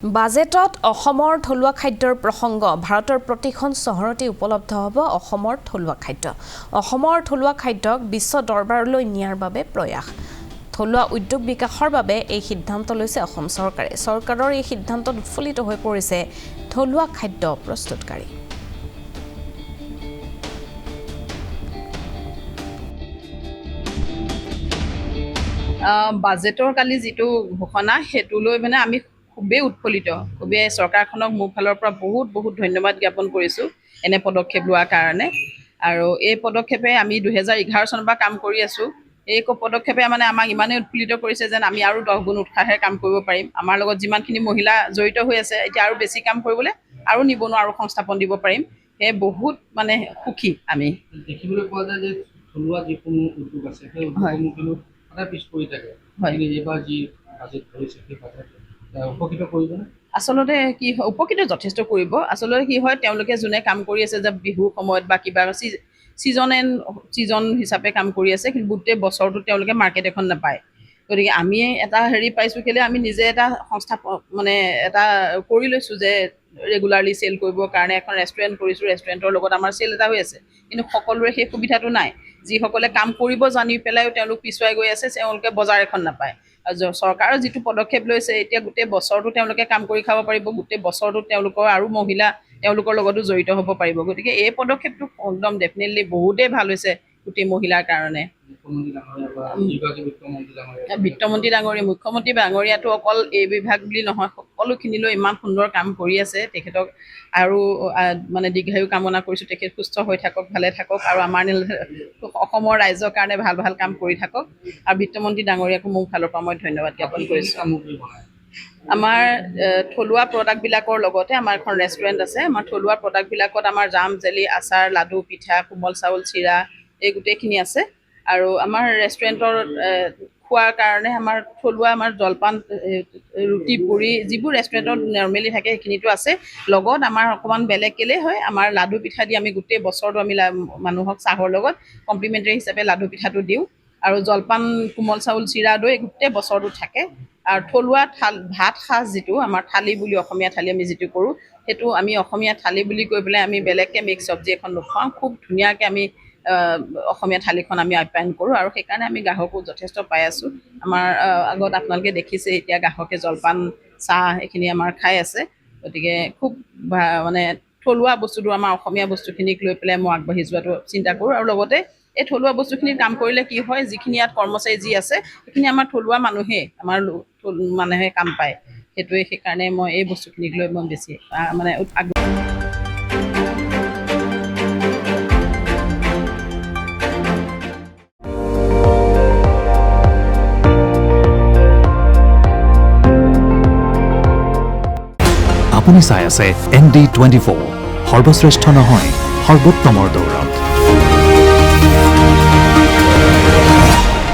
বাজেটত অসমৰ থলুৱা খাদ্যৰ প্ৰসংগ ভাৰতৰ প্ৰতিখন চহৰতে উপলব্ধ হ'ব অসমৰ থলুৱা খাদ্য অসমৰ থলুৱা খাদ্যক বিশ্ব দৰবাৰলৈ নিয়াৰ বাবে প্ৰয়াস থলুৱা উদ্যোগ বিকাশৰ বাবে এই সিদ্ধান্ত লৈছে অসম চৰকাৰে চৰকাৰৰ এই সিদ্ধান্তত উৎফুল্লিত হৈ পৰিছে থলুৱা খাদ্য প্ৰস্তুতকাৰী বাজেটৰ কালি যেটো ঘোষণা হেতু লৈ মানে আমি খুবেই উৎফুল্লিত খুবেই চৰকাৰখনক মোৰ ফালৰ পৰা বহুত ধন্যবাদ জ্ঞাপন কৰিছোঁ এনে পদক্ষেপ লোৱাৰ কাৰণে আৰু এই পদক্ষেপে আমি 2011 চনৰ পৰা কাম কৰি আছোঁ এই পদক্ষেপে মানে আমাক ইমানেই উৎফুল্লিত কৰিছে যেন আমি আৰু 10 গুণ উৎসাহেৰে কাম কৰিব পাৰিম আমাৰ লগত যিমানখিনি মহিলা জড়িত হৈ আছে এতিয়া আৰু বেছি কাম কৰিবলৈ আৰু নিবনুৱা আৰু সংস্থাপন দিব পাৰিম এই বহুত মানে সুখী আমি দেখিবলৈ পোৱা যায় যে থলুৱা যিসমূহ উদ্যোগ আছে সেই উদ্যোগসমূহ সদায় পিছ পৰি থাকে এইবাৰ যি বাজেট ধৰিছে সেই বাজেট উপকৃত কৰিব আচলতে কি উপকৃত যথেষ্ট কৰিব আচলতে কি হয় তেওঁলোকে যোনে কাম কৰি আছে যে বিহুৰ সময়ত বা কিবা ছিজন হিচাপে কাম কৰি আছে কিন্তু গোটেই বছৰটো তেওঁলোকে মাৰ্কেট এখন নাপায় গতিকে আমি এটা হেৰি পাইছোঁ কেলে আমি নিজে এটা সংস্থা মানে এটা কৰি লৈছোঁ যে ৰেগুলাৰলি চেল কৰিবৰ কাৰণে এখন ৰেষ্টুৰেণ্ট কৰিছোঁ ৰেষ্টুৰেণ্টৰ লগত আমাৰ চেল এটা হৈ আছে কিন্তু সকলোৰে সেই সুবিধাটো নাই যিসকলে কাম কৰিব জানি পেলাইও তেওঁলোক পিছুৱাই গৈ আছে তেওঁলোকে বজাৰ এখন নাপায় চৰকাৰৰ যিটো পদক্ষেপ লৈছে এতিয়া গোটেই বছৰটো তেওঁলোকে কাম কৰি খাব পাৰিব গোটেই বছৰটো তেওঁলোকৰ আৰু মহিলা তেওঁলোকৰ লগতো জড়িত হ'ব পাৰিব গতিকে এই পদক্ষেপটো একদম ডেফিনেটলি বহুতেই ভাল হৈছে গোটেই মহিলাৰ কাৰণে বিত্তমন্ত্ৰী ডাঙৰীয়া মুখ্যমন্ত্ৰী ডাঙৰীয়াটো অকল এই বিভাগ বুলি নহয় সকলোখিনিলৈ ইমান সুন্দৰ কাম কৰি আছে তেখেতক আৰু মানে দীৰ্ঘায়ু কামনা কৰিছোঁ তেখেত সুস্থ হৈ থাকক ভালে থাকক আৰু আমাৰ অসমৰ ৰাইজৰ কাৰণে ভাল কাম কৰি থাকক আৰু বিত্তমন্ত্ৰী ডাঙৰীয়াকো মোৰ ফালৰ পৰা মই ধন্যবাদ জ্ঞাপন কৰিছোঁ আমাৰ থলুৱা প্ৰডাক্টবিলাকৰ লগতে আমাৰ এখন ৰেষ্টুৰেণ্ট আছে আমাৰ থলুৱা প্ৰডাক্টবিলাকত আমাৰ জাম জেলি আচাৰ লাডু পিঠা কোমল চাউল চিৰা এই গোটেইখিনি আছে আৰু আমাৰ ৰেষ্টুৰেণ্টৰ খোৱাৰ কাৰণে আমাৰ থলুৱা আমাৰ জলপান ৰুটি পুৰি যিবোৰ ৰেষ্টুৰেণ্টত নৰ্মেলি থাকে সেইখিনিতো আছে লগত আমাৰ অকণমান বেলেগ কেলে হয় আমাৰ লাডু পিঠা দি আমি গোটেই বছৰটো আমি মানুহক চাহৰ লগত কমপ্লিমেণ্টাৰী হিচাপে লাডু পিঠাটো দিওঁ আৰু জলপান কোমল চাউল চিৰা দৈ গোটেই বছৰটো থাকে আৰু থলুৱা ভাত সাজ যিটো আমাৰ থালি বুলি অসমীয়া থালি আমি যিটো কৰোঁ সেইটো আমি অসমীয়া থালি বুলি কৈ পেলাই আমি বেলেগকৈ মিক্স চব্জি এখন নোখোৱাওঁ খুব ধুনীয়াকৈ আমি অসমীয়া থালিখন আমি আপ্যায়ন কৰোঁ আৰু সেইকাৰণে আমি গ্ৰাহকো যথেষ্ট পাই আছোঁ আমাৰ আগত আপোনালোকে দেখিছে এতিয়া গ্ৰাহকে জলপান চাহ এইখিনি আমাৰ খাই আছে গতিকে খুব মানে থলুৱা বস্তুটো আমাৰ অসমীয়া বস্তুখিনিক লৈ পেলাই মই আগবাঢ়ি যোৱাটো চিন্তা কৰোঁ আৰু লগতে এই থলুৱা বস্তুখিনি কাম কৰিলে কি হয় যিখিনি ইয়াত কৰ্মচাৰী যি আছে সেইখিনি আমাৰ থলুৱা মানুহে কাম পায় সেইটোৱে সেইকাৰণে মই এই বস্তুখিনিক লৈ মই বেছি মানে আপুনি চাই আছে ND24 সৰ্বশ্ৰেষ্ঠ নহয় সৰ্বোত্তমৰ দৌৰ